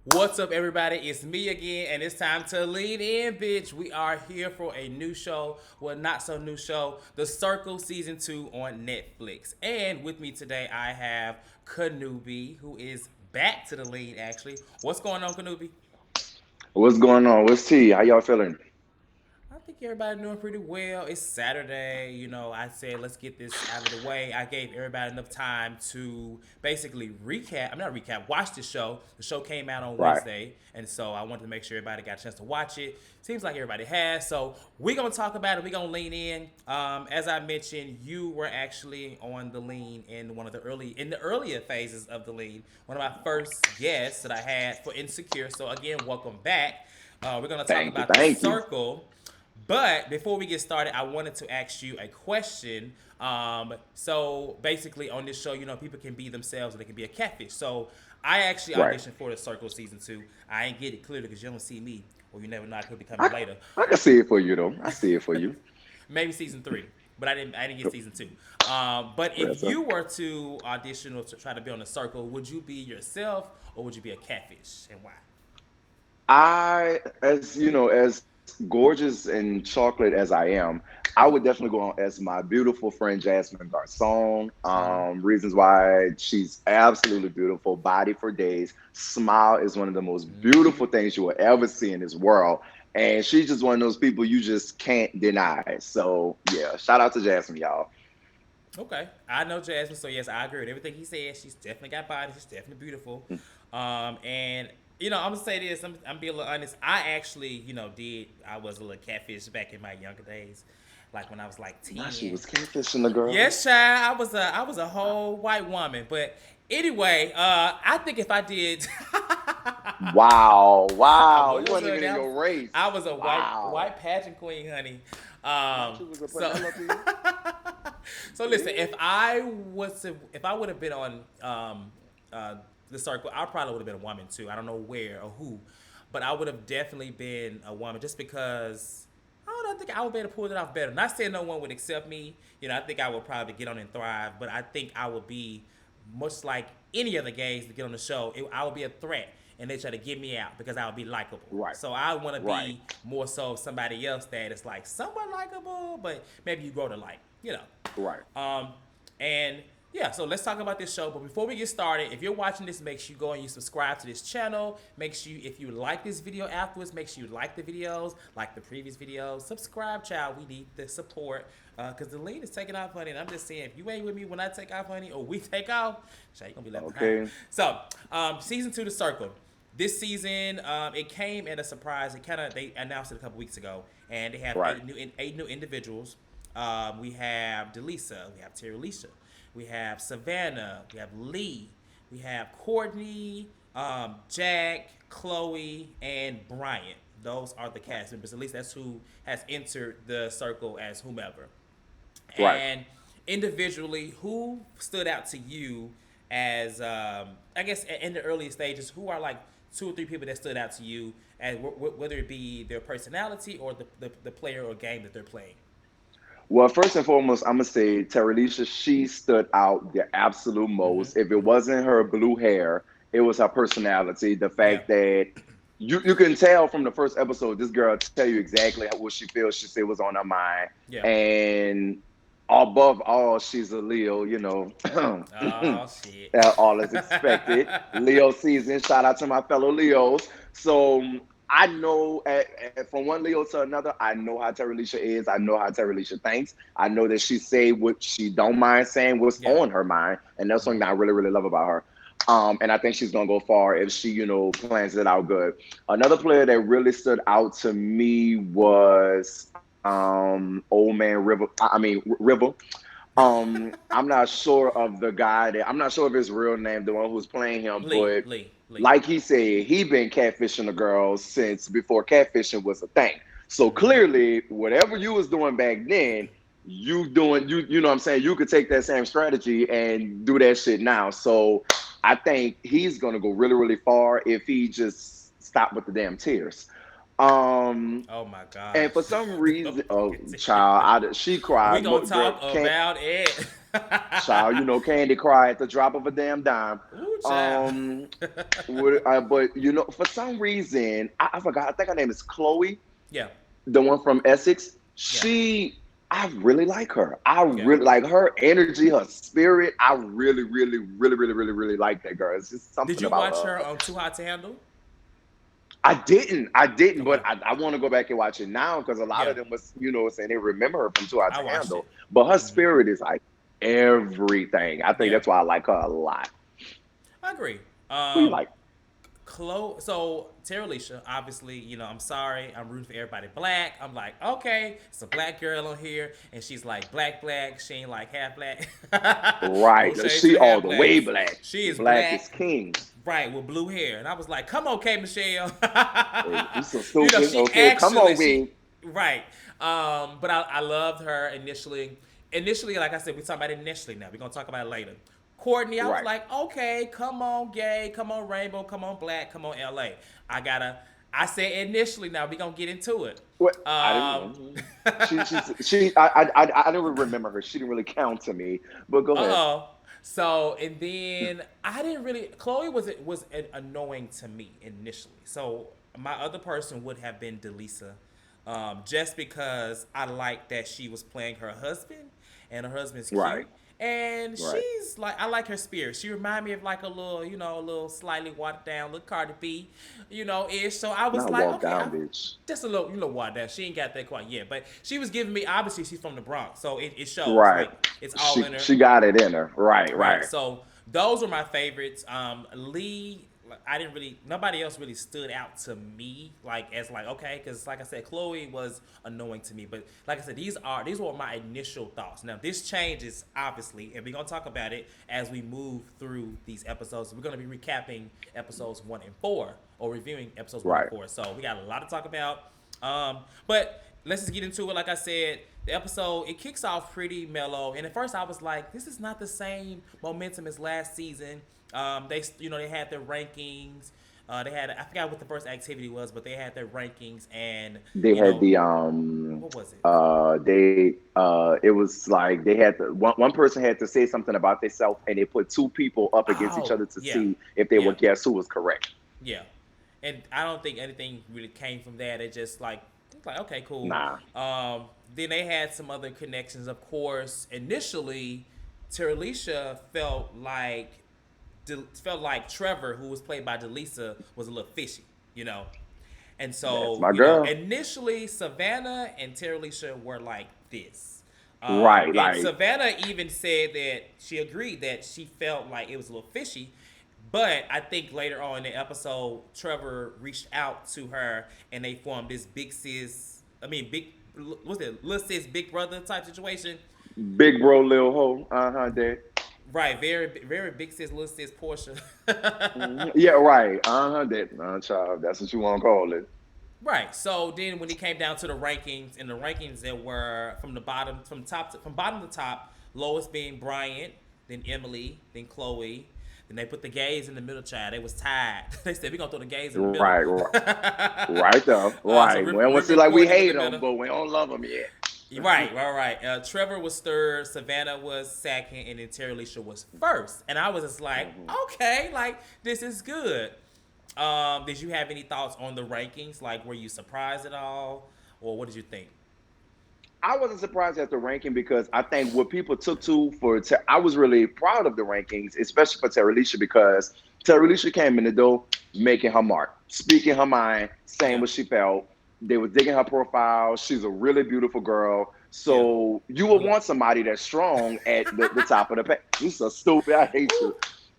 What's up, everybody? It's me again, and it's time to lean in, bitch. We are here for a new show, well, not so new show, The Circle Season 2 on Netflix. And with me today, I have Kanubi, who is back to the lead, actually. What's going on, Kanubi? What's going on? What's T? How y'all feeling? I think everybody doing pretty well. It's Saturday, I said let's get this out of the way. I gave everybody enough time to basically recap. I'm not recap. Watch the show. The show came out on Right. Wednesday, and so I wanted to make sure everybody got a chance to watch it. Seems like everybody has. So we're gonna talk about it. We're gonna lean in. As I mentioned, you were actually on the lean in the earlier phases of the lean. One of my first guests that I had for Insecure. So again, welcome back. We're gonna talk Thank you. about the Thank you. circle. But before we get started, I wanted to ask you a question. So basically, on this show, people can be themselves or they can be a catfish. So I actually Right. auditioned for the Circle season 2. I ain't get it clearly because you don't see me, or you never know I could be coming I, later. I can see it for you though. I see it for you. Maybe season 3, but I didn't get season 2. But if Yes, sir. you were to audition or to try to be on the Circle, would you be yourself or would you be a catfish, and why? As you know, as gorgeous and chocolate as I am, I would definitely go on as my beautiful friend Jasmine Garcon. Mm-hmm. Reasons why she's absolutely beautiful, body for days. Smile is one of the most Mm-hmm. beautiful things you will ever see in this world. And she's just one of those people you just can't deny. So yeah, shout out to Jasmine, y'all. Okay, I know Jasmine, so yes, I agree with everything he said. She's definitely got body. She's definitely beautiful. And I'm gonna say this. I'm being a little honest. I actually, I was a little catfish back in my younger days, like when I was like Now she 10. was catfishing the girl. Yes, child, I was a whole white woman. But anyway, I think if I did, Wow, I wow. You was weren't a even in that was, your race. I was a white Wow. pageant queen, honey. Not you was a So Penelope. so listen, if I would have been on uh, the circle, I probably would have been a woman too. I don't know where or who, but I would have definitely been a woman just because I don't know. I think I would be able to pull it off better. Not saying no one would accept me. I think I would probably get on and thrive, but I think I would be much like any other gays to get on the show. I would be a threat, and they try to get me out because I would be likable. Right, So I want to right, be more so somebody else that is like somewhat likable, but maybe you grow to like, you know. right. Um, and yeah, so let's talk about this show. But before we get started, if you're watching this, make sure you go and you subscribe to this channel. Make sure if you like this video afterwards, make sure you like the videos, like the previous videos. Subscribe, child. We need the support because the lead is taking off, honey. And I'm just saying, if you ain't with me when I take off, honey, or we take off, child, you're gonna be left behind. Okay. So, season 2, The Circle. This season, it came at a surprise. They announced it a couple weeks ago, and they have Right. eight new individuals. We have Deleesa, we have Terilisha, we have Savannah, we have Lee, we have Courtney, Jack, Chloe, and Bryant. Those are the cast members. At least that's who has entered the circle as whomever. Right. And individually, who stood out to you as, I guess, in the earliest stages? Who are like two or three people that stood out to you, and whether it be their personality or the player or game that they're playing? Well, first and foremost, I'm gonna say Terilisha, she stood out the absolute Mm-hmm. most. If it Mm-hmm. wasn't her blue hair, it was her personality. The Yeah. fact that you can tell from the first episode, this girl tell you exactly what she feels. She said was on her mind, Yeah. and above all, she's a Leo. You know, Oh shit. all is expected. Leo season. Shout out to my fellow Leos. So I know from one Leo to another, I know how Terilisha is. I know how Terilisha thinks. I know that she say what she don't mind saying, what's Yeah. on her mind, and that's something that I really, really love about her. And I think she's gonna go far if she, plans it out good. Another player that really stood out to me was old man River. River. I'm not sure of the guy that I'm not sure of his real name, the one who's playing him, Lee. but Lee. Lee. like he said, he been catfishing the girls since before catfishing was a thing. So Mm-hmm. clearly, whatever you was doing back then, you know what I'm saying, you could take that same strategy and do that shit now. So I think he's gonna go really, really far if he just stop with the damn tears. Um, Oh my and gosh. for some reason, Don't oh fucking child, she We cried. gonna Girl, talk can't about it. child, Candy cried at the drop of a damn dime. Ooh, child. Um, but for some reason, I forgot. I think her name is Chloe, Yeah, the one from Essex. yeah, I really like her. I yeah. really like her energy, her spirit. I really, really, really, really, really, really like that girl. It's just Did something you about watch her her. on Too Hot to Handle? I didn't, Okay. but I want to go back and watch it now because a lot Yeah, of them was, saying they remember her from Too Hot I to watched Handle. it. But her Hmm. spirit is like everything. I think Yeah, that's why I like her a lot. I agree. Who you like? Chloe, so Terilisha, obviously, I'm sorry, I'm rooting for everybody black. I'm like, okay, it's a black girl on here, and she's like black, black. She ain't like half black. No Right. shade to She the all half the way blacks. black. She is Black is black, king. right, with blue hair, and I was like, come on, K Michelle. Hey, you so stupid. She Okay, come actually, on, she we. right. But I loved her initially. Initially, like I said, we talking about it initially. Now we're gonna talk about it later. Courtney, I was Right. like, okay, come on, gay, come on, rainbow, come on, black, come on, LA. I said initially. Now we gonna get into it. What? I didn't Um, know. I didn't remember her. She didn't really count to me. But go ahead. oh. So and then I didn't really. Chloe was annoying to me initially. So my other person would have been Deleesa, just because I liked that she was playing her husband, and her husband's Right. cute, and Right. she's like I like her spirit. She reminded me of like a little, a little slightly watered down, little Cardi B, ish. So I was Not like, walk okay, down, bitch. just a little, watered down. She ain't got that quite yet, but she was giving me. Obviously, she's from the Bronx, so it shows. Right. Like it's all in her. She got it in her. Right. Right. Right. So those were my favorites. Lee, I didn't really. Nobody else really stood out to me like as like okay, because like I said, Chloe was annoying to me. But like I said, these were my initial thoughts. Now this changes obviously, and we're gonna talk about it as we move through these episodes. We're gonna be recapping episodes 1 and 4 or reviewing episodes one and Right. four. So we got a lot to talk about. But let's just get into it. Like I said, the episode it kicks off pretty mellow, and at first I was like, "This is not the same momentum as last season." They had their rankings. They had I forgot what the first activity was, but they had their rankings, and They you had know the what was it? they it was like they had one person had to say something about themselves and they put two people up against each Oh other to yeah, see if they yeah, would guess who was correct. yeah. And I don't think anything really came from that. It just like it's like okay, cool. Nah. Then they had some other connections, of course. Initially, Terilisha felt like Trevor, who was played by Deleesa, was a little fishy, you know. And That's so, my girl. initially Savannah and Terilisha were like this. Right, And like Savannah even said that she agreed that she felt like it was a little fishy. But I think later on in the episode, Trevor reached out to her and they formed this big sis. I mean, what's it? Little sis, big brother type situation. big bro, little hoe. Dad. Right, very, very big sis, little sis, Portia. Yeah, right. That. Child. That's what you want to call it. Right. So then, when it came down to the rankings, and the rankings that were from bottom to top, lowest being Bryant, then Emily, then Chloe. Then they put the gays in the middle, child. They was tied. They said we're gonna throw the gays in the middle. Right, right, right there. So Right. We don't see like we Courtney was hate in the them, middle. but we don't love them yet. Right. Trevor was third, Savannah was second, and then Terilisha was first. And I was just like, okay, like this is good. Did you have any thoughts on the rankings? Like, were you surprised at all, or what did you think? I wasn't surprised at the ranking because I think what people took to I was really proud of the rankings, especially for Terilisha because Terilisha came in the door making her mark, speaking her mind, saying Yeah, what she felt. They was digging her profile. She's a really beautiful girl. yeah. So you would want somebody that's strong at the top of the pack. You so stupid. I hate you.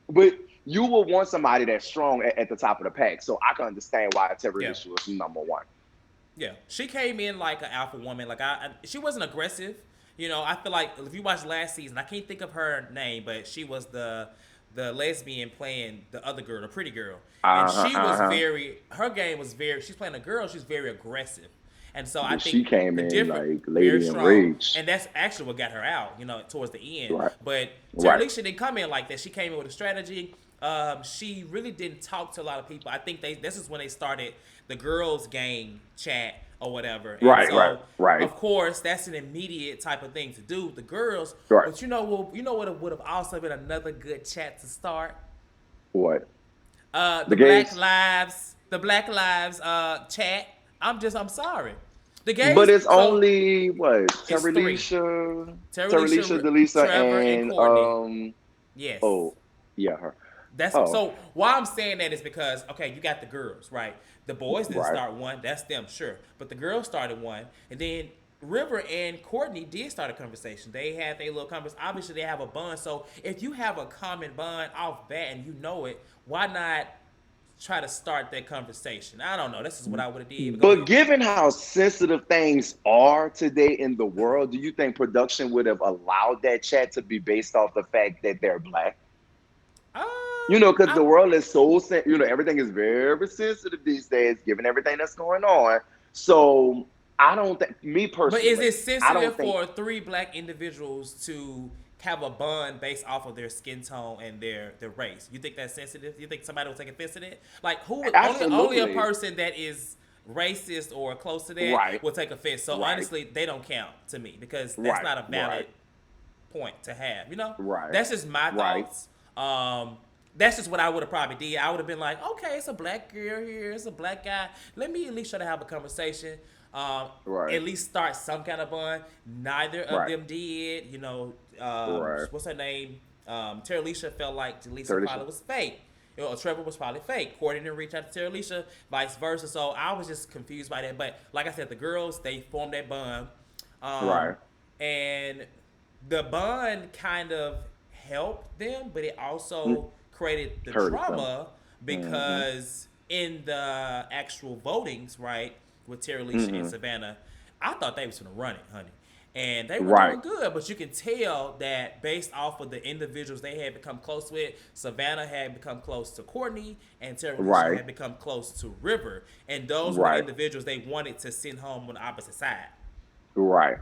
But you would want somebody that's strong at the top of the pack. So I can understand why Yeah. Terilisha was number one. Yeah, she came in like an alpha woman. Like she wasn't aggressive. I feel like if you watched last season, I can't think of her name, but she was the lesbian playing the other girl, the pretty girl, and she was very. Her game was very. She's playing a girl. She's very aggressive, and so I But think she came the in different, like very Lady in strong, Rage. and that's actually what got her out. Towards the end, Right. but Right. Terilisha didn't come in like that. She came in with a strategy. she really didn't talk to a lot of people. I think this is when they started the girls' game chat or whatever. And Right, right, so, right, of course, that's an immediate type of thing to do with the girls. right. But you know what would have also been another good chat to start? What? The The gays? Black Lives chat. I'm sorry. The But gays. it's So only what? it's three: Terilisha, Terilisha, Deleesa, Trevor, and and Courtney. Yes. oh, yeah, her. That's Oh, so. Why I'm saying that is because okay, you got the girls, right? The boys didn't right. start one. That's them, sure. But the girls started one, and then River and Courtney did start a conversation. They had their little conversation. Obviously, they have a bond. So if you have a common bond off bat and you know it, why not try to start that conversation? I don't know. This is what I would have did. But go But ahead. given how sensitive things are today in the world, do you think production would have allowed that chat to be based off the fact that they're black? Because the I. world is so, everything is very sensitive these days, given everything that's going on. So I don't think, me But is personally, it I don't sensitive think for three black individuals to have a bond based off of their skin tone and their race? You think that's sensitive? You think somebody will take offense to that? Like who would only a absolutely person that is racist or close to that right, will take offense. So right, honestly, they don't count to me because that's right, not a valid right, point to have. You know, right, that's just my right, thoughts. That's just what I would have probably did. I would have been like, okay, it's a black girl here, it's a black guy. Let me at least try to have a conversation. right, At least start some kind of bond. Neither of right, them did. You know, right. what's her name? Terilisha felt like Deleesa Terilisha. probably was fake. Trevor was probably fake. Courtney didn't reach out to Terilisha, vice versa. So I was just confused by that. But like I said, the girls they formed that bond, um, Right. and the bond kind of helped them, but it also created the Hurt them. drama Hmm. because in the actual votings, right, with Terry Alicia and Hmm. Savannah, I thought they was gonna run it, honey. And they were Right. doing good, but you can tell that based off of the individuals they had become close with, Savannah had become close to Courtney, and Terry Alicia Right. had become close to River. And those were the Right. individuals they wanted to send home on the opposite side. Right.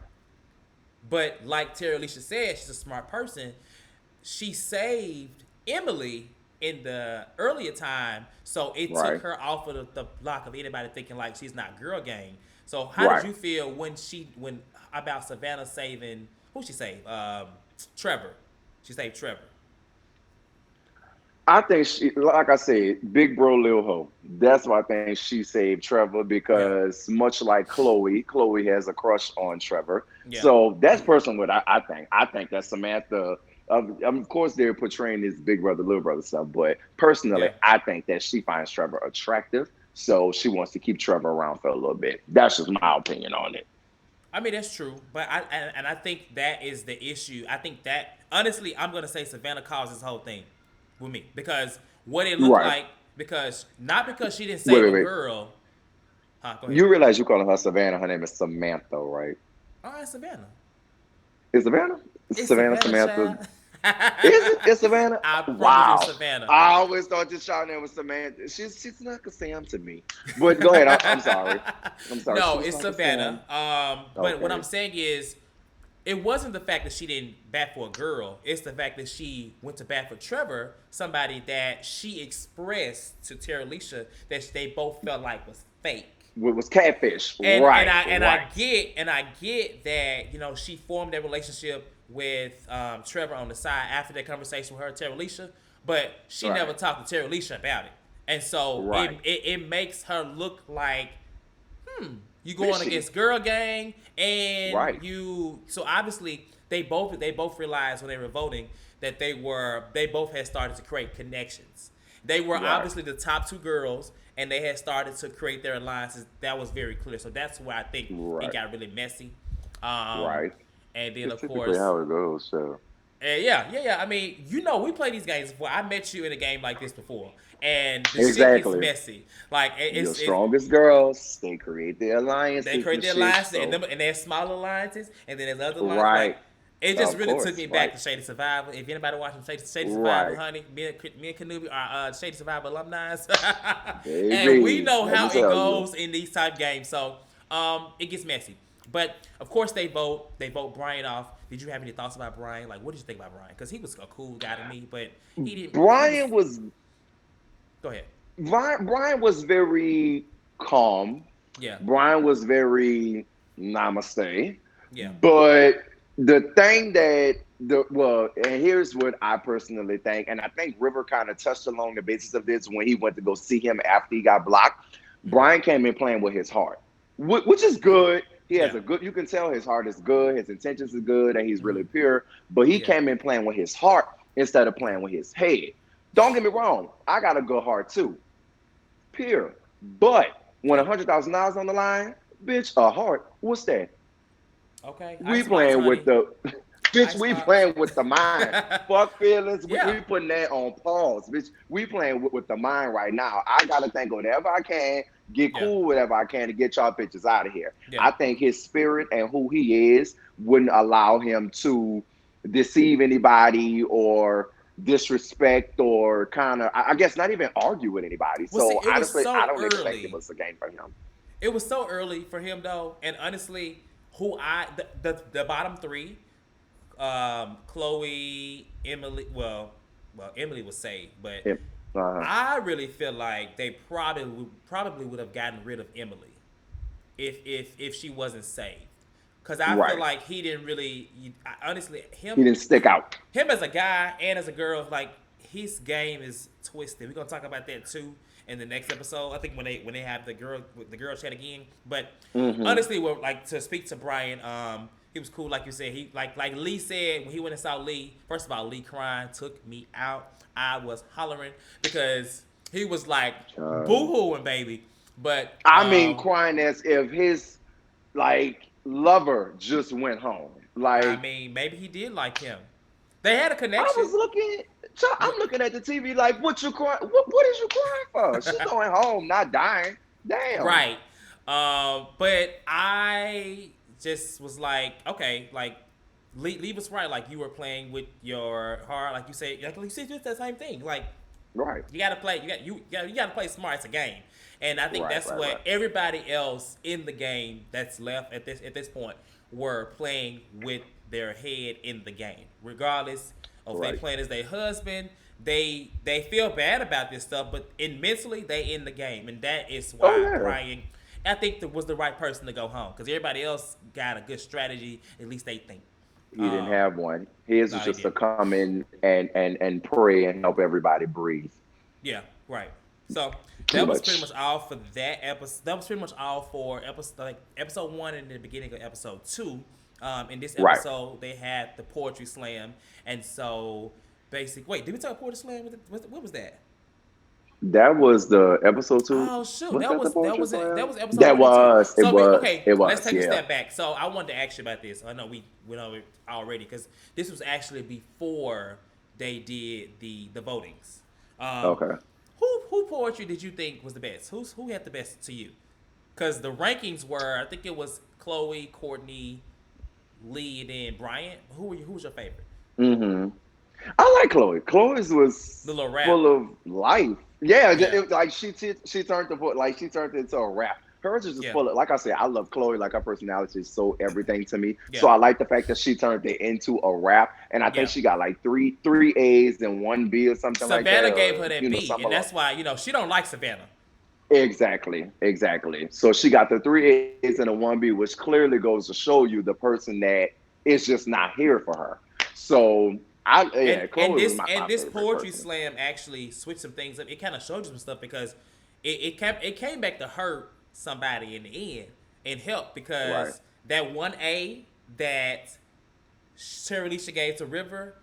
But like Terry Alicia said, she's a smart person. She saved Emily in the earlier time, so it took Right. her off of the block of anybody thinking like she's not girl gang. So how did Right. you feel when about Savannah saving who she saved? Trevor. She saved Trevor. I think she, like I said, big bro, Lil Ho. That's why I think she saved Trevor Yeah. because much like Chloe, Chloe has a crush on Trevor. Yeah. So that's personally what I think. I think that Samantha, of course, they're portraying this big brother, little brother stuff, but personally, Yeah. I think that she finds Trevor attractive. So she wants to keep Trevor around for a little bit. That's just my opinion on it. I mean that's true, but I think that is the issue. I think that honestly, I'm gonna say Savannah caused this whole thing with me because what it looked Right. like because not because she didn't Wait, save wait, a wait. girl. Huh? Go ahead. You realize you calling her Savannah. Her name is Samantha, right? All right, Savannah. Is Savannah? It's Savannah, Savannah, Samantha. child. Is it? It's Savannah? I promise you, it's Wow. Savannah. I always thought this child name was Samantha. She's like a Sam to me. But go ahead. I'm sorry. I'm sorry. No, She's it's like a Sam. Savannah. But what I'm Okay. saying is, it wasn't the fact that she didn't bat for a girl. It's the fact that she went to bat for Trevor, somebody that she expressed to Terry Alicia that they both felt like was fake. What was catfish? and and Right. I and Right. I get that she formed that relationship with Trevor on the side after that conversation with her Terry Alicia, but she never Right. talked to Terry Alicia about it, and so Right. it makes her look like you going Fishy. against girl gang, and Right. you so obviously they both realized when they were voting that they both had started to create connections. They were Right. obviously the top two girls, and they had started to create their alliances. That was very clear. So that's where I think it Right. got really messy. Um, Right. and then It's of typically course, how it goes. So. yeah. I mean, we play these games before. I met you in a game like this before, and the shit gets Exactly. messy. Like Your it's strongest girls, they create their they alliances create and their shit. alliances, So. and there's smaller alliances, and then there's other alliances. Like Right. it just Of really took course. me back Right. to Shady Survivor. If anybody watching Shady Survivor, Right. honey, me and Kanubi are Shady Survivor alumni, and we Baby. know Let how me it tell you. goes in these type games. So it gets messy. But of course they vote Bryant off. did you have any thoughts about Brian? Like, what did you think about Brian? Because he was a cool guy to me, but he didn't. He Brian was. was Go ahead. Brian was very calm. Yeah. Brian was very namaste. Yeah. But the thing that and here's what I personally think, and I think River kind of touched along the basis of this when he went to go see him after he got blocked. Mm-hmm. Brian came in playing with his heart, which is good. He has Yeah. a good, you can tell his heart is good, his intentions are good, and he's really pure. But he Yeah. came in playing with his heart instead of playing with his head. Don't get me wrong, I got a good heart too, pure. But when $100,000 on the line, bitch, a heart, what's that? Okay. We Icebox, playing with honey. the bitch. We Icebox. playing with the mind. Fuck feelings. Yeah. We putting that on pause, bitch. We playing with the mind right now. I gotta think whatever I can, get Yeah. cool whatever I can to get y'all bitches out of here. Yeah. I think his spirit and who he is wouldn't allow him to deceive anybody or disrespect or kind of, I guess, not even argue with anybody. Well, see, So it was honestly, so I don't expect early. it was a game for him. It was so early for him though, and honestly, the bottom three, Chloe, Emily. Well, Emily was saved, but Yep. I really feel like they probably would have gotten rid of Emily if she wasn't saved, because I Right. feel like he didn't really. Honestly, He didn't stick out. him as a guy and as a girl, like his game is twisted. We're gonna talk about that too in the next episode. I think when they have the girl chat again. But honestly, well, like to speak to Brian, he was cool, like you said. He like Lee said when he went and saw Lee. First of all, Lee crying took me out. I was hollering because he was like boo-hooing, baby. But I mean, crying as if his lover just went home. I mean, maybe he did like him. They had a connection. I'm looking at the TV like, what you crying? What is you crying for? She's going home, not dying. Damn. Right. But I just was like, okay, like Lee was right. Like you were playing with your heart, like you said. Like you said, just the same thing. Like right, you gotta play. You gotta play smart. It's a game, and I think right, that's right, what right. everybody else in the game that's left at this point were playing with their head in the game, regardless of right. they playing as their husband. They feel bad about this stuff, but mentally they in the game, and that is why Brian, I think, was the right person to go home, because everybody else got a good strategy. At least they think. He didn't have one. His was just to come in and pray and help everybody breathe. Yeah, right. So that was pretty much all for that episode. That was pretty much all for episode 1 and the beginning of episode 2. In this episode, they had the poetry slam, and so wait, did we talk poetry slam? What was that? That was the episode 2. Oh shoot, that was episode. That was. So, It was. Okay, it was. Let's take a step back. So I wanted to ask you about this. I know we went over it already, because this was actually before they did the votings. Okay. Who poetry did you think was the best? Who had the best to you? Because the rankings were, I think it was Chloe, Courtney, Lee, and then Bryant. Who was your favorite? Mm-hmm. I like Chloe. Chloe's was the little rap. Full of life. Yeah. It, she turned it into a rap. Hers is just full of, like I said, I love Chloe. Like, her personality is so everything to me. Yeah. So I like the fact that she turned it into a rap, and I think she got like three A's and 1 B or something like that. Savannah gave her that B, and that's why she don't like Savannah. Exactly. So she got the 3 A's and a 1 B, which clearly goes to show you the person that is just not here for her. So this poetry slam actually switched some things up. It kind of showed you some stuff, because it came back to hurt somebody in the end and help, because that 1A that Terilisha gave to River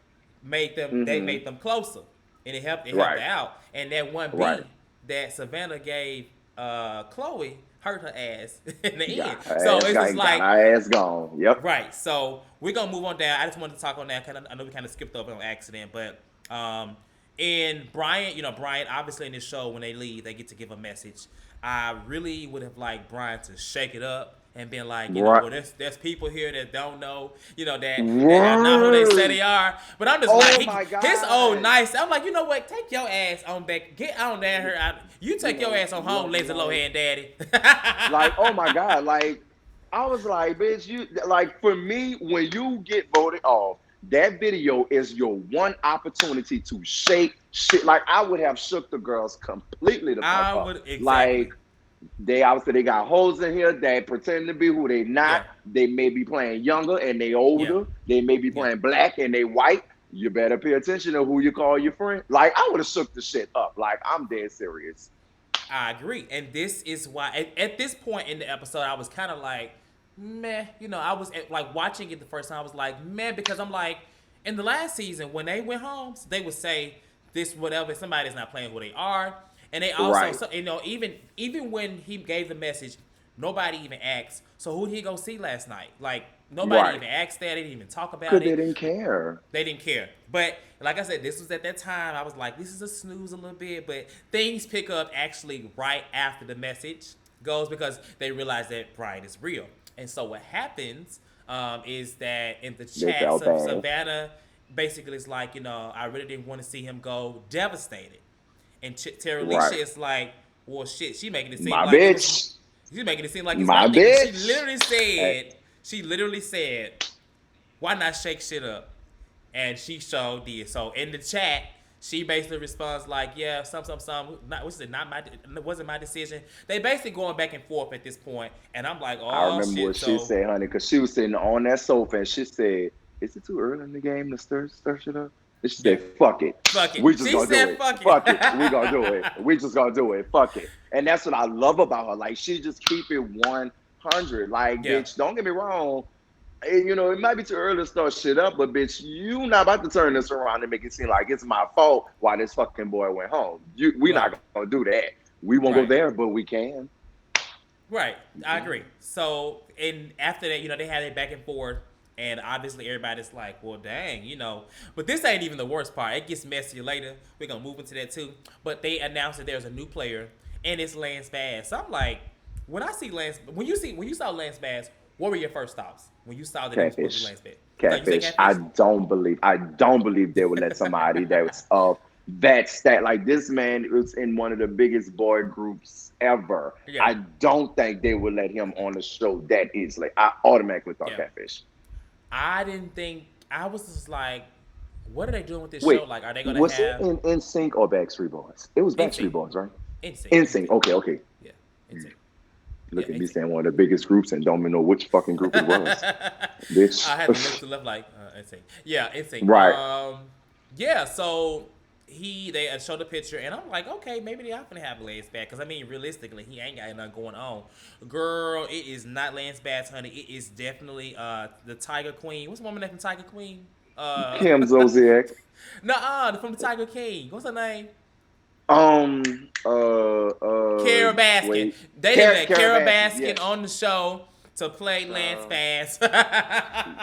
made them closer, and it helped her out. And that 1B that Savannah gave Chloe hurt her ass in the end. So it's just like her ass gone. Yep. Right. So we're gonna move on down. I just wanted to talk on that. I know we kind of skipped over on accident, but and Bryant, Bryant obviously in this show, when they leave, they get to give a message. I really would have liked Bryant to shake it up and been like, well, there's people here that don't know, that are not who they say they are. But I'm just his old nice. I'm like, you know what? Take your ass on back. Get on down here. You take your ass on home, lazy low hand daddy. Like, oh my God. Like, I was like, bitch, you like for me, when you get voted off, that video is your one opportunity to shake shit. Like I would have shook the girls completely the fuck I up. would exactly. Like they obviously they got hoes in here that pretend to be who they not. Yeah, They may be playing younger and they yeah, older. They may be yeah. playing black and they white. You better pay attention to who you call your friend. Like I would have shook the shit up. Like I'm dead serious. I agree, and this is why at this point in the episode, I was kind of like, meh. I was like watching it the first time. I was like, meh, because I'm like, in the last season when they went home, they would say this whatever. Somebody's not playing who they are, and they also, Right. so, even when he gave the message, nobody even asked. So who did he go see last night? Like nobody Right. even asked that. They didn't even talk about Because they it. didn't care. They didn't care. But like I said, this was at that time. I was like, this is a snooze a little bit. But things pick up actually right after the message goes because they realize that Brian is real. And so what happens is that in the They chat, felt bad. Savannah basically is like, I really didn't want to see him go devastated. And Terilisha Right. is like, well, shit, she making it seem My like it was. bitch. She's making it seem like it's My nothing. And she bitch. literally Hey, said, why not shake shit up? And she showed did. So in the chat, she basically responds like, "Yeah, some. Not, what's it? Not my. It wasn't my decision." They basically going back and forth at this point, and I'm like, I "Oh remember what shit!" she So said, honey, because she was sitting on that sofa and she said, "Is it too early in the game to stir shit up?" And she yeah, said, "Fuck it. fuck it. We just She gonna do said, it. "Fuck it." Fuck it. We gonna do it. We just gonna do it. Fuck it." And that's what I love about her. Like she just keep it 100. Like, Yeah, bitch, don't get me wrong. It might be too early to start shit up, but bitch, you not about to turn this around and make it seem like it's my fault why this fucking boy went home. We not right, gonna do that. We won't go right. there, but we can. Right, We I agree. can. So, and after that, they had it back and forth, and obviously everybody's like, "Well, dang." But this ain't even the worst part. It gets messier later. We're gonna move into that too. But they announced that there's a new player, and it's Lance Bass. So I'm like, when you saw Lance Bass, what were your first thoughts when you saw that it was supposed to be Catfish. Lance Bass? You say Catfish. I catfish? don't believe they would let somebody that was of that stat. Like this man was in one of the biggest boy groups ever. Yeah, I don't think they would let him on the show that easily. I automatically thought yeah. catfish. I didn't think. I was just like, what are they doing with this show? Wait, Like, are they gonna was he have in Sync or Backstreet Boys? It was NSYNC? Backstreet Boys, right? NSYNC, In Sync. NSYNC. Okay, okay. Yeah, NSYNC. Yeah, Look at me NSYNC. saying one of the biggest groups and don't even know which fucking group it was. I Bitch. had to look to left like insane. Yeah, insane. Right. Yeah. So they showed the picture, and I'm like, okay, maybe they are gonna have Lance back because I mean, realistically, he ain't got nothing going on. Girl, it is not Lance Bass, honey. It is definitely the Tiger Queen. What's the woman name from Tiger Queen? Uh, Kim Zolciak. Nuh-uh, from the Tiger King. What's her name? Um. Carol Baskin. Wait. They didn't let Carol Carol Baskin. Baskin Yes. on the show to play Lance Child. Bass.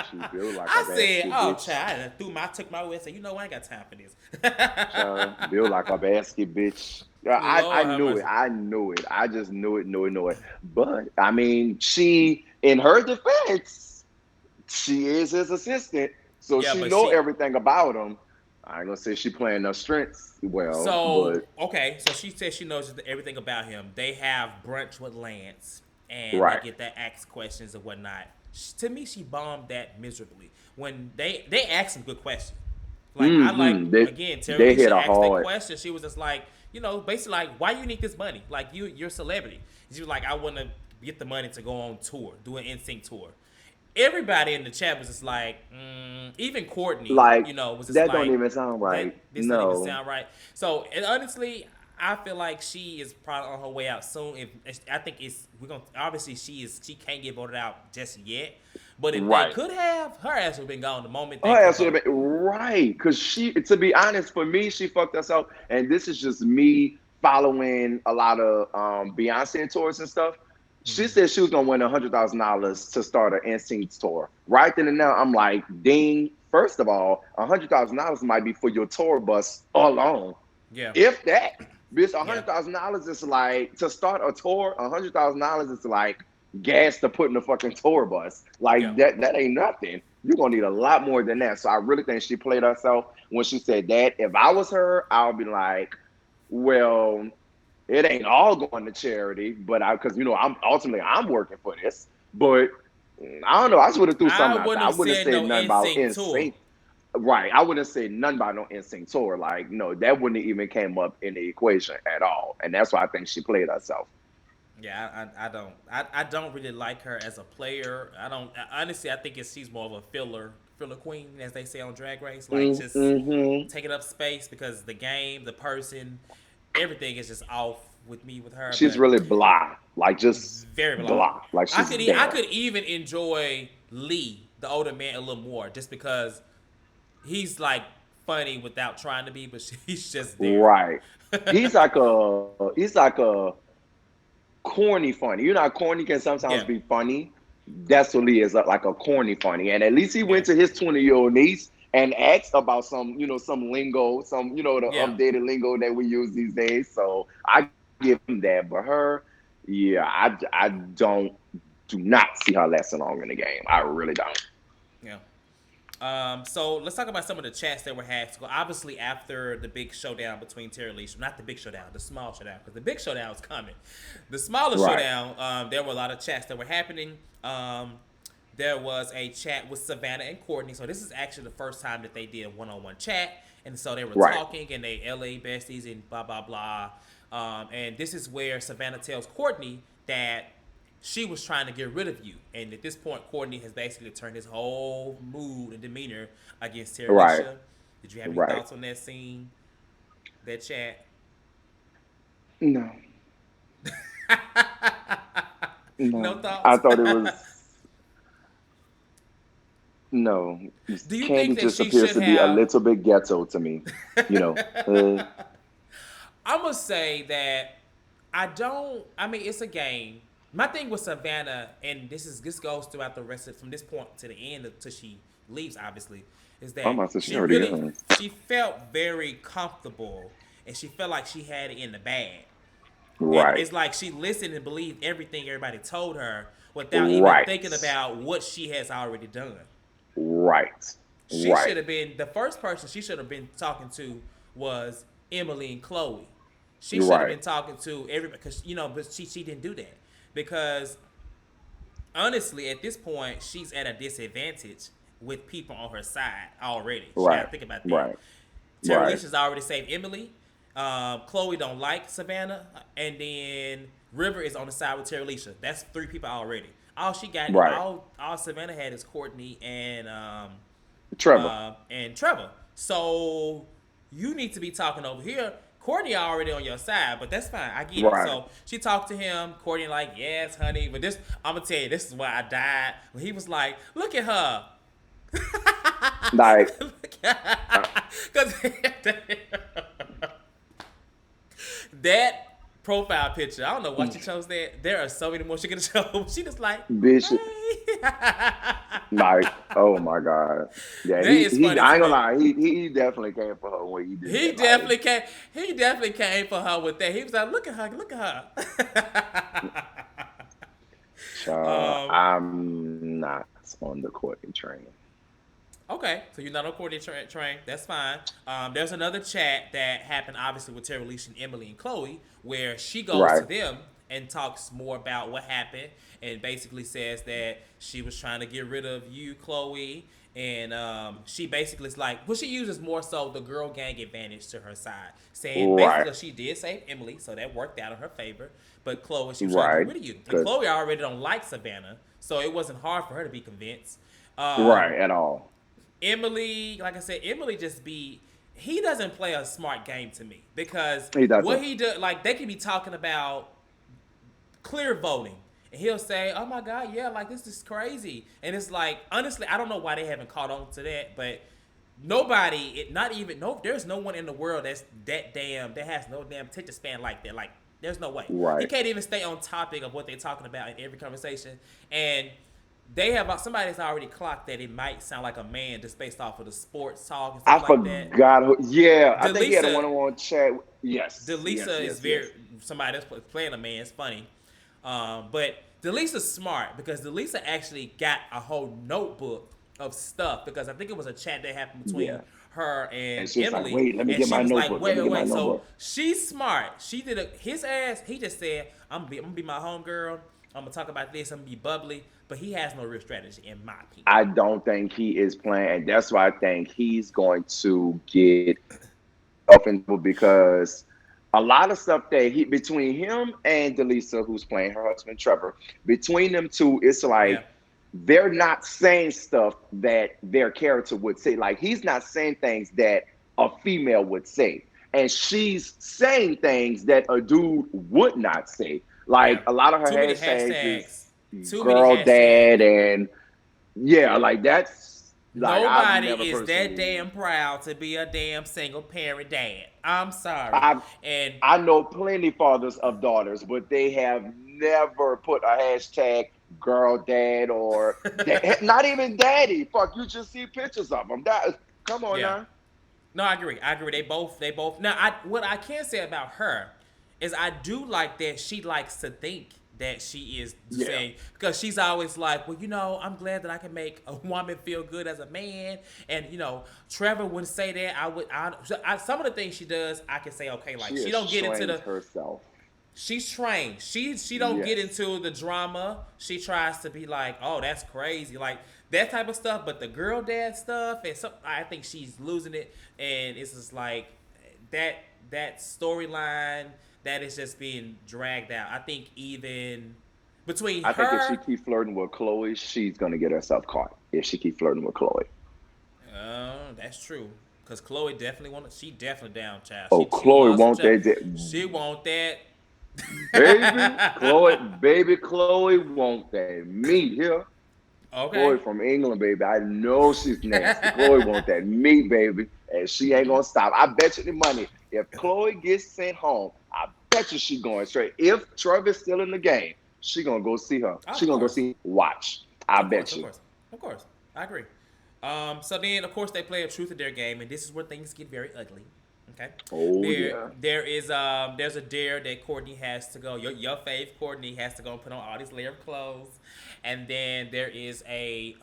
She built like a I said, basket, "Oh, bitch. child!" I took my way and said, I ain't got time for this." Child, built like a basket, bitch. Yeah, I Lord have knew it. mercy. I knew it. I just knew it. But I mean, she, in her defense, she is his assistant, so Yeah, she but know everything about him. I ain't gonna say she playing her strengths well, so but okay. So she says she knows everything about him. They have brunch with Lance, and they right. get their ask questions and whatnot. To me, she bombed that miserably. When they asked some good questions. Like I like They again, they hit Terilisha her asked that hard. question. She was just like, basically like, why you need this money? Like you're a celebrity. She was like, I want to get the money to go on tour, do an NSYNC tour. Everybody in the chat was just like, even Courtney, Like was just that don't like, even sound that right. this doesn't even No. sound right. So, and honestly, I feel like she is probably on her way out soon. If I think we're gonna obviously she can't get voted out just yet. But if they Right. could have, her ass would have been gone the moment Her they could ass would vote. have been right, because to be honest, for me, she fucked us up, and this is just me following a lot of Beyonce tours and stuff. She Mhm. said she was gonna win $100,000 to start an NSYNC tour. Right then and now, I'm like, ding. First of all, $100,000 might be for your tour bus alone, Yeah, if that. Because a yeah, hundred thousand dollars is like to start a tour. $100,000 is like gas to put in a fucking tour bus. yeah. Like that ain't nothing. You're gonna need a lot more than that. So I really think she played herself when she said that. If I was her, I'll be like, well, it ain't all going to charity, but because I'm ultimately I'm working for this. But I don't know. I just would have threw I something out there. wouldn't I have wouldn't have said said no nothing about NSYNC tour. NSYNC. Right. I wouldn't say nothing about no NSYNC tour. Like, no, that wouldn't have even came up in the equation at all. And that's why I think she played herself. Yeah, I don't really like her as a player. I don't honestly. I think she's more of a filler queen, as they say on Drag Race. Like just Mm-hmm. taking up space because the game, the person, everything is just off with me with her. She's But really blah. Like, just very blah. blah. Like, she's I there. could even enjoy Lee, the older man, a little more, just because he's like funny without trying to be, but he's just there. Right. He's like a corny funny. You know how corny can sometimes Yeah, be funny? That's what he is, like a corny funny. And at least he yeah, went to his 20-year-old niece and asked about some, some lingo, some, the yeah. updated lingo that we use these days. So I give him that. But her, yeah, I do not see her lasting long in the game. I really don't. Yeah. So let's talk about some of the chats that were had. So obviously, after the big showdown between Terilisha, not the big showdown, the small showdown, because the big showdown is coming. The smaller Right. showdown, there were a lot of chats that were happening. There was a chat with Savannah and Courtney. So this is actually the first time that they did a one-on-one chat, and so they were Right. talking and they LA besties and blah blah blah. And this is where Savannah tells Courtney that she was trying to get rid of you. And at this point, Courtney has basically turned his whole mood and demeanor against Right. Terilisha. Did you have any Right. thoughts on that scene, that chat? No. No No. I thoughts? thought it was no. Do you think Candy that just she appears should to be a have? little bit ghetto to me. You know. I'm going to say that I don't. I mean, it's a game. My thing with Savannah, and this goes throughout the rest of from this point to the end until she leaves, obviously, is I'm that about to she she already really gone. she felt very comfortable and she felt like she had it in the bag. And Right. it's like she listened and believed everything everybody told her without even Right. thinking about what she has already done. Right. She Right. should have been the first person she should have been talking to was Emily and Chloe. She should have Right. been talking to everybody because but she didn't do that because honestly at this point she's at a disadvantage with people on her side already. She got to Right. think about that. Right. Right. Terilisha's already saved Emily. Chloe don't like Savannah, and then River is on the side with Terilisha. That's three people already. All she got, Right. all Savannah had is Courtney Trevor. and Trevor. So you need to be talking over here. Courtney already on your side, but that's fine. I get it. Right. So she talked to him. Courtney like, yes, honey. But this, I'm gonna tell you, this is why I died. When he was like, look at her. Like, Because that profile picture, I don't know why she chose that. There are so many more she could have chose. She just like, bitch. hey. Like, oh my god. Yeah, That is funny I to ain't gonna me. lie. He definitely came for her when he did He that. definitely came. He definitely came for her with that. He was like, "Look at her, look at her." I'm not on the Courtney train. Okay, so you're not on Courtney train. That's fine. There's another chat that happened, obviously, with Terilisha and Emily and Chloe, where she goes to Right. them and talks more about what happened, and basically says that she was trying to get rid of you, Chloe, and she basically is like, well, she uses more so the girl gang advantage to her side, saying Right. basically she did save Emily, so that worked out in her favor. But Chloe, she was trying to Right. get rid of you, and 'Cause- Chloe already don't like Savannah, so it wasn't hard for her to be convinced. right at all. Emily, like I said, Emily he doesn't play a smart game to me because He doesn't. what he does, like they can be talking about clear voting and he'll say, oh my God, yeah, like this is crazy. And it's like, honestly, I don't know why they haven't caught on to that, but there's no one in the world that has no damn attention span like that. Like, there's no way. Right. He can't even stay on topic of what they're talking about in every conversation. And somebody's already clocked that it might sound like a man just based off of the sports talk and I stuff like that. forgot who. Yeah, I think he had a Deleesa- one-on-one chat. Yes. Deleesa yes, is very yes. somebody that's playing a man. It's funny, but Deleesa's smart because Deleesa actually got a whole notebook of stuff because I think it was a chat that happened between Yeah. her and she was like, Emily. "Wait, let me and get she my was notebook. like, Let me get my wait. So notebook." she's smart. She did his ass. He just said, I'm gonna be my homegirl. I'm gonna talk about this. I'm gonna be bubbly, but he has no real strategy, in my opinion. I don't think he is playing, and that's why I think he's going to get himself in trouble because a lot of stuff that he between him and Deleesa, who's playing her husband Trevor, between them two, it's Yeah, like they're not saying stuff that their character would say. Like he's not saying things that a female would say, and she's saying things that a dude would not say. yeah. Like a lot of her Too many hashtags hashtags. is Too many girl hashtags. dad and yeah, like that's like I've Nobody never is that personally damn proud to be a damn single parent dad. I'm sorry. I've And I know plenty fathers of daughters, but they have never put a hashtag girl dad or not even daddy. Fuck, you just see pictures of them. That come on yeah. now. No, I agree. I agree. They both. Now, what I can say about her is I do like that she likes to think that she is Yeah, saying because she's always like, well, I'm glad that I can make a woman feel good as a man, and Trevor wouldn't say that. Some of the things she does, I can say okay, like she she has don't get into trained the herself. She's trained. She don't get Yes. into the drama. She tries to be like, oh, that's crazy, like that type of stuff. But the girl dad stuff and some, I think she's losing it, and it's just like that storyline that is just being dragged out. I think even between I think if she her, keep flirting with Chloe, she's gonna get herself caught. If she keep flirting with Chloe. that's true. Cause Chloe definitely she definitely down, child. Oh, She Chloe loves some won't child. that She want that. baby Chloe won't that meat here. Chloe Okay. from England, baby. I know she's nasty. Chloe want that meat, baby, and she ain't Hmm. gonna stop. I bet you the money. If Chloe gets sent home, I bet you she going straight. If Trevor's still in the game, she gonna go see her. She Of gonna go course. see. Watch. I Of course, bet of you. course, of course. I agree. So then, of course, they play a truth or dare game, and this is where things get very ugly. Okay, Oh yeah. there's a dare that Courtney has to go. Your fave Courtney has to go and put on all these layer of clothes, and then there is a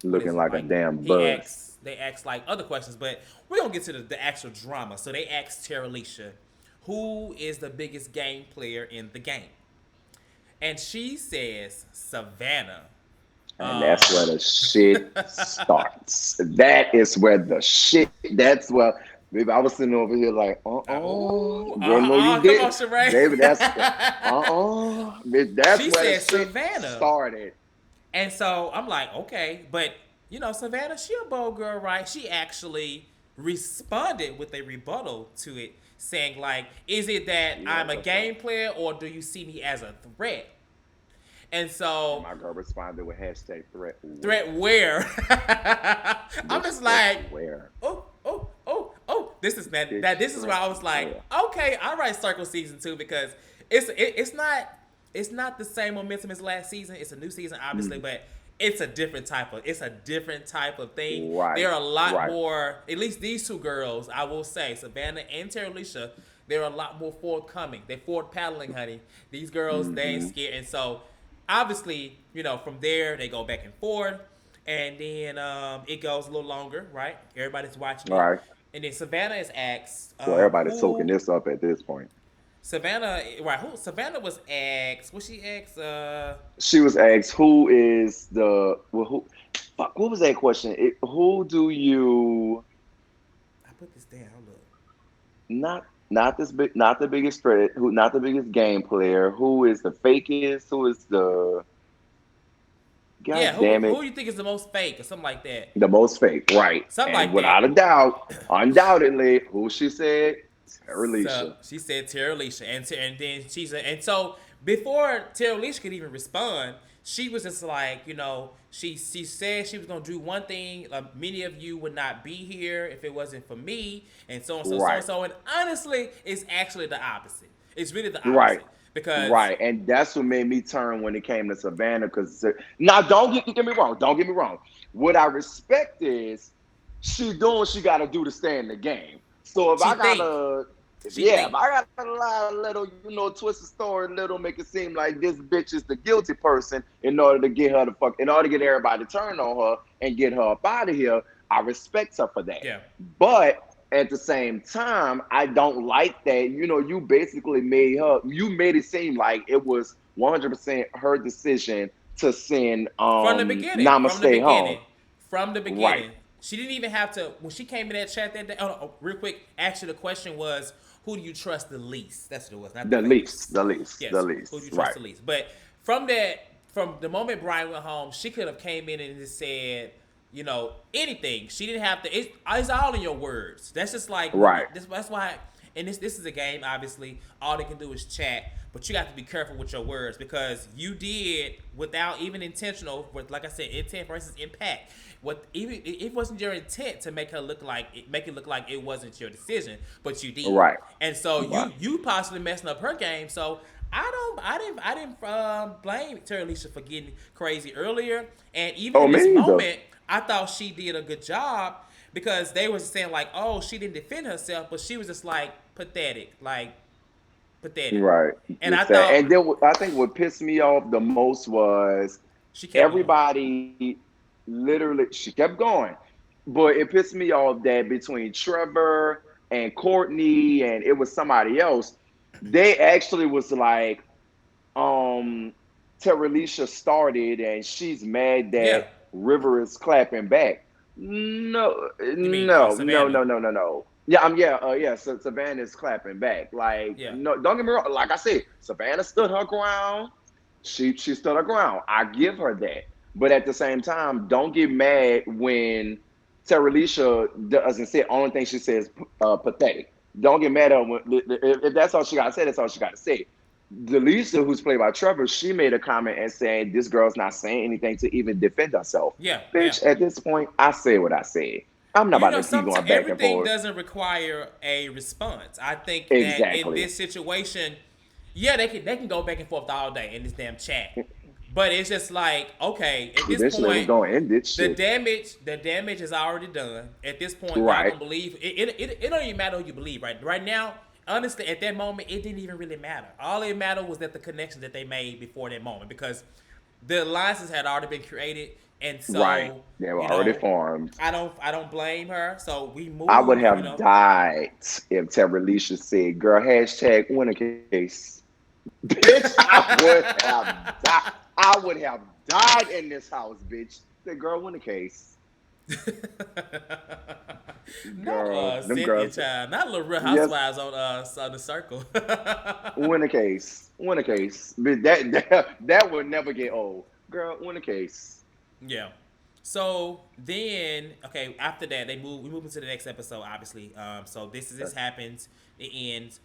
what Looking is it like a like? damn buzz. They ask like other questions, but we're gonna get to the actual drama. So they asked Terilisha, who is the biggest game player in the game, and she says Savannah. And that's where the shit starts. That is where the shit. That's where, baby. I was sitting over here like, Ooh, girl, no, you come on, did, Sheree. baby. Bitch, that's She where the said shit Savannah. started. And so I'm like, okay, but Savannah, she a bold girl, right? She actually responded with a rebuttal to it, saying like, is it that She I'm was a a threat, game player or do you see me as a threat? And and so my girl responded with hashtag threat threat where. where? I'm This just threat like, where. oh. This is that. Bitch This is where threat I was like, where. okay, all right, Circle season 2 because it's not the same momentum as last season. It's a new season, obviously, Mm, but it's a different type of thing. right, There are a lot right. more. At least these two girls, I will say, Savannah and Terilisha, they're a lot more forthcoming. They're forward paddling, honey. These girls, they ain't Mm-hmm. scared, and so obviously, from there they go back and forth, and then it goes a little longer, right? Everybody's watching All it, right. and then Savannah is asked, So everybody's soaking who this up at this point. Savannah, right? Who Savannah was asked? Was she asked? She was asked, "Who is the well, who? Fuck, what was that question? Who do you I put this down. Look. not this big, not the biggest threat, who not the biggest game player? Who is the fakest? Who is the Yeah, God who damn who it, do you think is the most fake or something like that? the most fake? Right, Something and like that. without a doubt, undoubtedly, who she said, So Terilisha. she said Terilisha, and then she said, and so before Terilisha could even respond, she was just like, she said she was gonna do one thing. Many of you would not be here if it wasn't for me, and so and so, so and Right, so. And honestly, it's actually the opposite. It's really the right. opposite because Right, and that's what made me turn when it came to Savannah. Because now, don't get me wrong. Don't get me wrong. What I respect is she doing what she got to do to stay in the game. So if she I think, gotta, she yeah, if think, I gotta lie a little, twist the story a little, make it seem like this bitch is the guilty person in order to get her to fuck, in order to get everybody to turn on her and get her up out of here, I respect her for that. yeah, But at the same time, I don't like that. You know, you basically you made it seem like it was 100% her decision to send From the beginning, from the Namaste home. beginning, from the Right. beginning. She didn't even have to, when she came in that chat that day. Oh, real quick, actually, the question was, who do you trust the least? That's what it was, not the The least, least. the least, the Yes, who do least. you trust Right. the least? But from that, from the moment Brian went home, she could have came in and just said, anything. She didn't have to. It's all in your words. That's just like Right. that's why. And this is a game. Obviously, all they can do is chat. But you got to be careful with your words because you did without even intentional. With like I said, intent versus impact. What even it wasn't your intent to make it look like it wasn't your decision, but you did. Right. And so Right. you possibly messing up her game. So I didn't blame Terilisha for getting crazy earlier. And even Oh, in this me either. moment, I thought she did a good job because they were saying like, oh, she didn't defend herself, but she was just like pathetic. Right. And I It's that. thought And then I think what pissed me off the most was she kept going. everybody literally, she kept going. But it pissed me off that between Trevor and Courtney and it was somebody else, they actually was like, um, Terilisha started and she's mad Yeah, that River is clapping back. No, you mean no, no, Savannah? no, no, no, no. Yeah, yeah. So Savannah is clapping back. Like, Yeah, no, don't get me wrong. Like I said, Savannah stood her ground. She stood her ground. I give her that. But at the same time, don't get mad when Terilisha doesn't say. Only thing she says, pathetic. Don't get mad at her if that's all she got to say. That's all she got to say. Deleesa, who's played by Trevor, she made a comment and saying this girl's not saying anything to even defend herself. yeah. Bitch, at this point, I said what I said. I'm not about to keep Sometimes going back and everything forth. doesn't require a response. I think that in Exactly. this situation, yeah, they can go back and forth all day in this damn chat. But it's just like, okay, at this Eventually, we're point, going to end this the shit. damage is already done. At this point, y'all Right. gonna believe it don't even matter who you believe, right? Right now, honestly, at that moment, it didn't even really matter. All it mattered was that the connection that they made before that moment, because the alliances had already been created, and Right. so They were already formed. I don't blame her. So we I would move, have died if Terilisha said, girl, hashtag winner case. Bitch, I would have died. I would have died in this house, bitch. The girl win the case. Not Girl, them Cynthia girls. child, not Little Real Yes, Housewives on the circle. win the case. Win the case. But that would never get old. Girl, win the case. Yeah. So then, okay, after that, we move into the next episode, obviously. So this happens. It ends.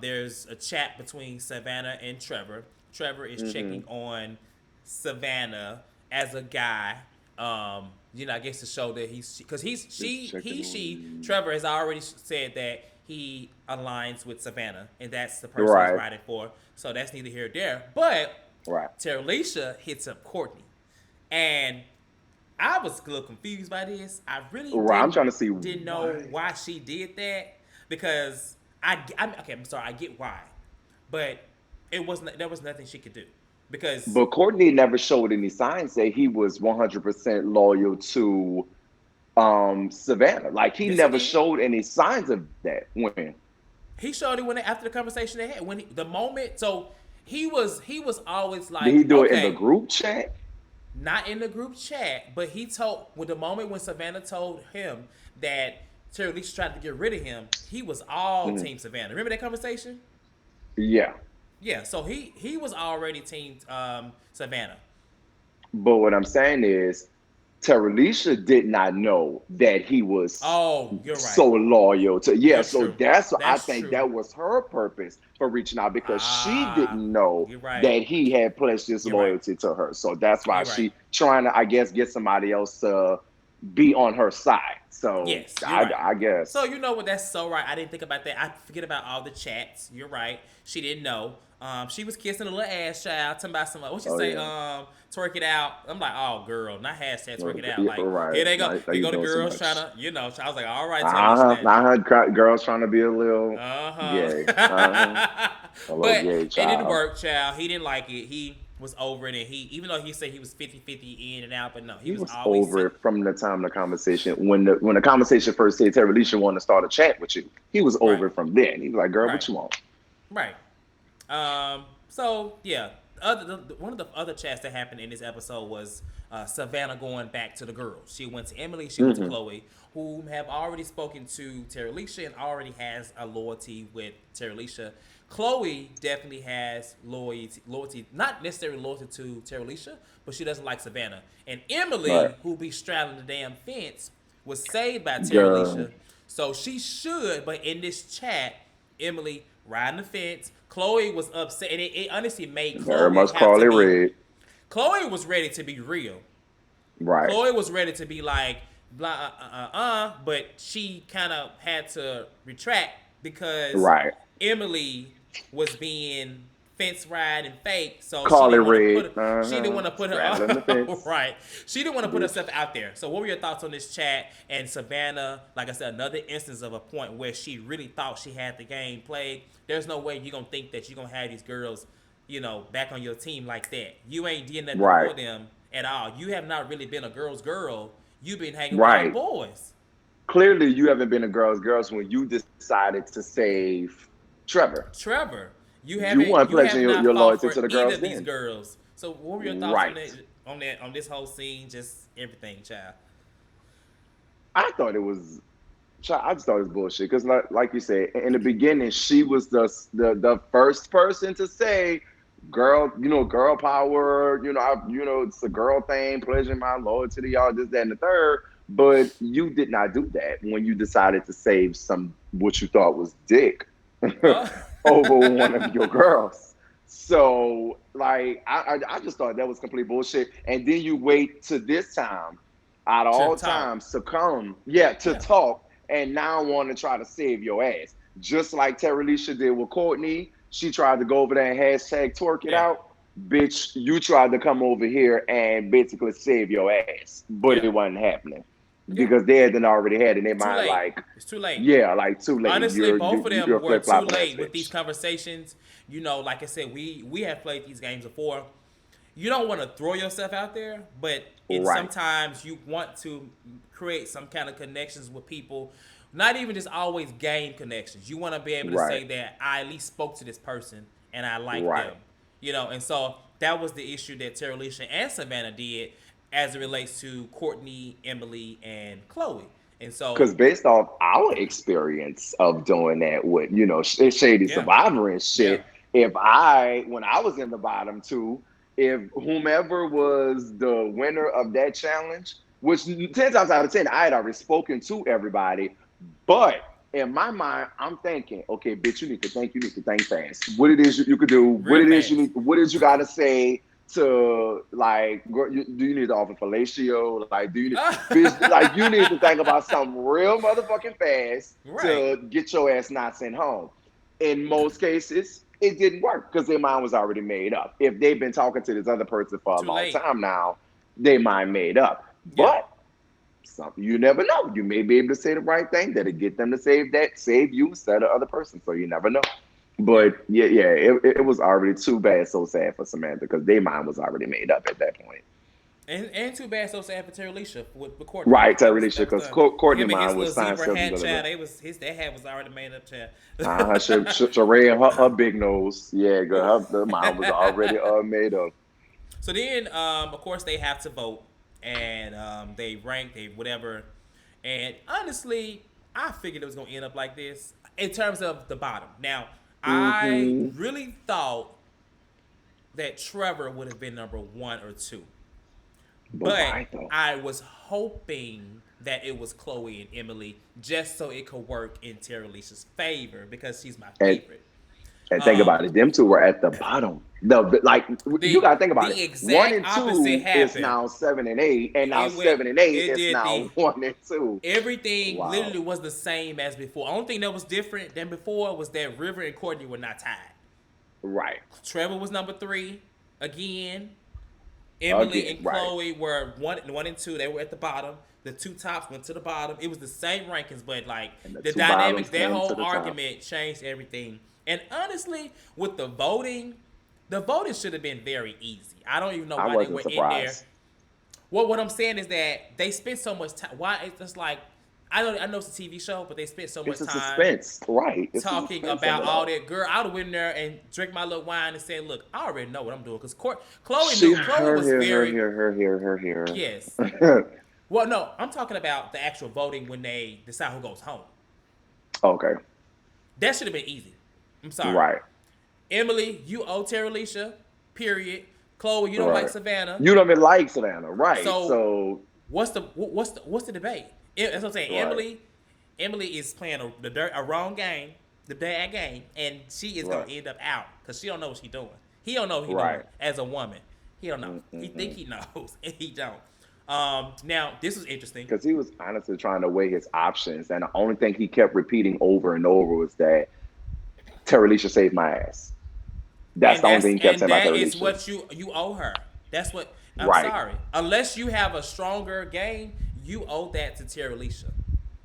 There's a chat between Savannah and Trevor. Trevor is Mm-hmm. checking on Savannah as a guy. I guess to show that because Just checking on you. Trevor has already said that he aligns with Savannah, and that's the person he's Right. riding for. So that's neither here nor there. But Right. Terilisha hits up Courtney, and I was a little confused by this. I really Right. I'm trying to see didn't know why. why she did that because okay. I'm sorry. I get why, but there was nothing she could do because But Courtney never showed any signs that he was 100% loyal to Savannah. Like he yes, he never did. showed any signs of that when. He showed it after the conversation they had the moment. So he was always Did like, he do it in the okay, group chat? not in the group chat, but he told with the moment when Savannah told him that Terilisha tried to get rid of him, he was all Mhm. Team Savannah. Remember that conversation? Yeah. Yeah, so he was already Team Savannah. But what I'm saying is, Terilisha did not know that he was Oh, you're right. so loyal to. Yeah, You're so true. that's what I That's think true. that was her purpose for reaching out because she Ah, didn't know you're right. that he had pledged his You're right. loyalty to her. So that's why You're right. she trying to, I guess, get somebody else to be on her side. So Yes, you're right. I So guess. you know what? That's so right. I didn't think about that. I forget about all the chats. You're right. She didn't know. She was kissing a little ass child. Talking about some what she Oh say? yeah. Twerk it out. I'm like, oh girl, not hashtag twerk it out. Yeah, Like right. here they go. Like Here you go the doing too girls trying much. to. I was like, all right, Terilisha then. I heard girls trying to be a little Uh gay. Uh huh. huh. A little But gay it didn't child. work, child. He didn't like it. He was over it, and he, even though he said he was 50-50 in and out, but no, he He was was always over it from the time of the conversation. When the conversation first said Terilisha wanted to start a chat with you, he was right, over it from then. He was like, "Girl, right, what you want?" right. So yeah, one of the other chats that happened in this episode was Savannah going back to the girls. She went to Emily, she went to Hmm. Chloe, who have already spoken to Terilisha and already has a loyalty with Terilisha. Chloe definitely has loyalty, not necessarily loyalty to Terilisha, but she doesn't like Savannah. And Right, Emily, who be straddling the damn fence, was saved by girl. Terilisha, so she should. But in this chat, Emily riding the fence. Chloe was upset, and it honestly made Very Chloe much have to Carly be. Red. Chloe was ready to be real. Right, Chloe was ready to be like blah but she kind of had to retract because right. Emily was being fence ride and fake, so she Carly didn't want to Red. put she didn't Uh-huh. want to put Straddling the her fence. right. She didn't want to put herself Bitch. out there. So what were your thoughts on this chat and Savannah? Like I said, another instance of a point where she really thought she had the game played. There's no way you're gonna think that you're gonna have these girls, back on your team like that. You ain't did nothing Right, for them at all. You have not really been a girl's girl. You've been hanging with all the right. boys. Clearly, you haven't been a girls when you decided to save Trevor. Trevor, You weren't you pledging have your not fought loyalty for to the either girls of these then. girls. So what were your thoughts on Right. that on this whole scene? Just everything, child. I thought it was. I just thought it was bullshit because, like you said, in the beginning, she was the first person to say, "Girl, girl power. It's a girl thing. Pledging my loyalty to y'all. This, that, and the third." But you did not do that when you decided to save some what you thought was dick Oh, over one of your girls. So, like, I just thought that was complete bullshit. And then you wait to this time, out of to all talk. times, to come, yeah, to Yeah, talk, and now want to try to save your ass. Just like Terilisha did with Courtney. She tried to go over there and hashtag twerk it yeah, out. Bitch, you tried to come over here and basically save your ass, but it yeah, wasn't happening yeah. because they had already had in their Too mind late. like, It's too late. yeah, like too late. Honestly, both of them You're a were flip too flopping ass late with these bitch. conversations. Like I said, we have played these games before. You don't want to throw yourself out there, but Right, sometimes you want to create some kind of connections with people. Not even just always game connections. You want to be able to right, say that I at least spoke to this person and I like right. them. And so that was the issue that Terilisha and Savannah did as it relates to Courtney, Emily, and Chloe. And Because so, based off our experience of doing that with, Shady yeah, Survivor and yeah, shit, when I was in the bottom two, if whomever was the winner of that challenge, which 10 times out of 10, I had already spoken to everybody, but in my mind, I'm thinking, okay, bitch, you need to think fast. What it is you could do, real fast. what is you got to say to, like, do you need to offer fellatio? Like, bitch, like, you need to think about something real motherfucking fast Right. to get your ass not sent home. In most cases, it didn't work because their mind was already made up. If they've been talking to this other person for a Too long late. time now, their mind made up. Yeah. But something you never know. You may be able to say the right thing that'll get them to save you instead of the other person. So you never know. Yeah. But yeah, it was already too bad, so sad for Samantha because their mind was already made up at that point. And too bad, so sad for Terilisha with Courtney. Right, That Terilisha, was because done. Courtney Him and his mind little was signed, zebra sealed, and hat delivered. child. That hat was already made up, child. Sheree and her big nose. Yeah, girl, the mind was already made up. So then, of course, they have to vote, and they rank, they whatever. And honestly, I figured it was gonna end up like this in terms of the bottom. Now, I Hmm. really thought that Trevor would have been number one or two. But But why though? I was hoping that it was Chloe and Emily just so it could work in Terilisha's favor because she's my And favorite. and think Um, about it, them two were at the bottom. No, but like you the gotta think about it. the One exact and opposite two is happened. now 7 and 8, and now It went. 7 and 8 It is did now the 1 and 2. everything Wow. literally was the same as before. Only thing that was different than before was that River and Courtney were not tied. Right. Trevor was number three again. Emily Again. and Right. Chloe were one and two. They were at the bottom. The two tops went to the bottom. It was the same rankings, but like And the the two bottoms dynamics, their came to whole the top. argument changed everything. And honestly, with the voting, the voting should have been very easy. I don't even know I why they wasn't were in there. surprised. Well, what I'm saying is that they spent so much time. Why it's just like I know it's a TV show, but they spent so much It's a time suspense, right? It's a talking suspense of about it all all. that. Girl, I would have went in there and drink my little wine and say, "Look, I already know what I'm doing." Because Chloe She, knew. Chloe her was here, her very here, her here, her here. yes. Well, no, I'm talking about the actual voting when they decide who goes home. Okay, That should have been easy. I'm sorry, right, Emily. You owe Terilisha. Period. Chloe, you don't like right. Savannah. You don't even like Savannah, right? So So, what's the debate? That's what I'm saying. right, Emily is playing a wrong game, the bad game, and she is gonna right, end up out because she don't know what she's doing. He don't know what he's doing right. as a woman. He don't know. He think Mm-mm-mm. he knows, and he don't. Now this was interesting. Because he was honestly trying to weigh his options, and the only thing he kept repeating over and over was that Terilisha saved my ass. That's the only thing he kept saying about That is Terilisha. what you owe her. That's what I'm Right, sorry. Unless you have a stronger game, you owe that to Terilisha.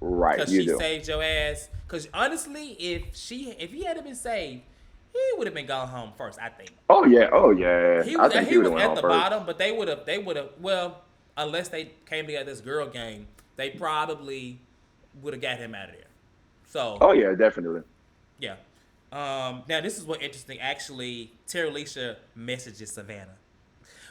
right. Because You she do. saved your ass. Because honestly, if he had been saved, he would have been gone home first. I think Oh yeah, oh yeah. he I was think he he would was have went at home the first. bottom, but they would have well, unless they came together this girl game, they probably would have got him out of there. So Oh yeah, definitely. yeah. Now this is what interesting. Actually, Terilisha messages Savannah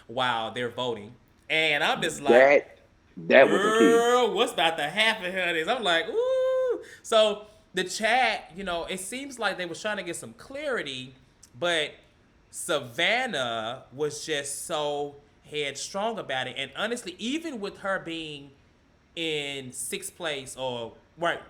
while they're voting, and I'm just like, That that was the key. girl, what's about to happen here? This I'm like, ooh. So the chat, it seems like they was trying to get some clarity, but Savannah was just so headstrong about it. And honestly, even with her being in sixth place or right,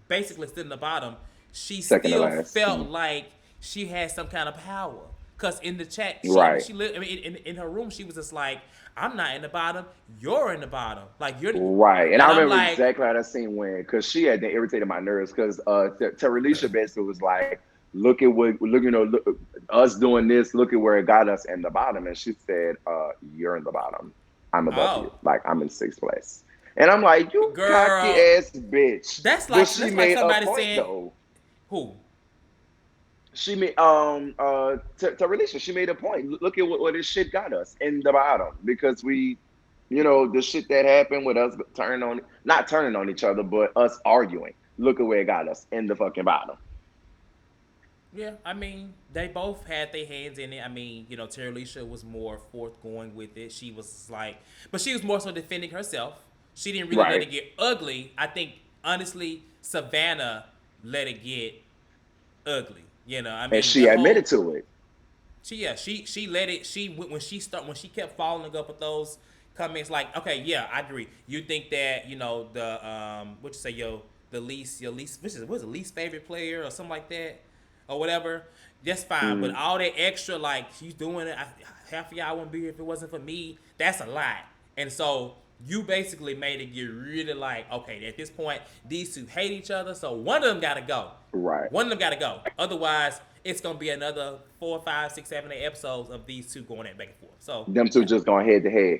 basically still in the bottom, she Second to still last. felt like she had some kind of power. Cause in the chat, Right. I mean, in her room, she was just like, "I'm not in the bottom. You're in the bottom. Like you're." Right. And I And I'm remember like, exactly how that scene went because she had irritated my nerves because Terilisha basically was like, look, us doing this, look at where it got us in the bottom. And she said, you're in the bottom. I'm above you. "Oh, Like I'm in sixth place. And I'm like, you cocky girl, ass bitch. But she that's like made a somebody point saying though. who? She made Terilisha, she made a point. Look at what this shit got us in the bottom because the shit that happened with us not turning on each other, but us arguing. Look at where it got us in the fucking bottom. Yeah, I mean, they both had their hands in it. I mean, Terilisha was more forthgoing with it. She was like, but she was more so defending herself. She didn't really let Right. it get ugly. I think honestly, Savannah let it get ugly. I And mean, she the admitted whole to it. she let it. When she kept following up with those comments, like, okay, yeah, I agree. You think that the what you say, the least your least which is what's the least favorite player or something like that or whatever. That's fine, but Mhm. all that extra, like she's doing it. Half of y'all wouldn't be here if it wasn't for me. That's a lot, and so you basically made it get really like, okay, at this point, these two hate each other, so one of them got to go. Right. One of them got to go. Otherwise, it's gonna be another 4, 5, 6, 7, 8 episodes of these two going at back and forth. So Them two yeah, just going head to head.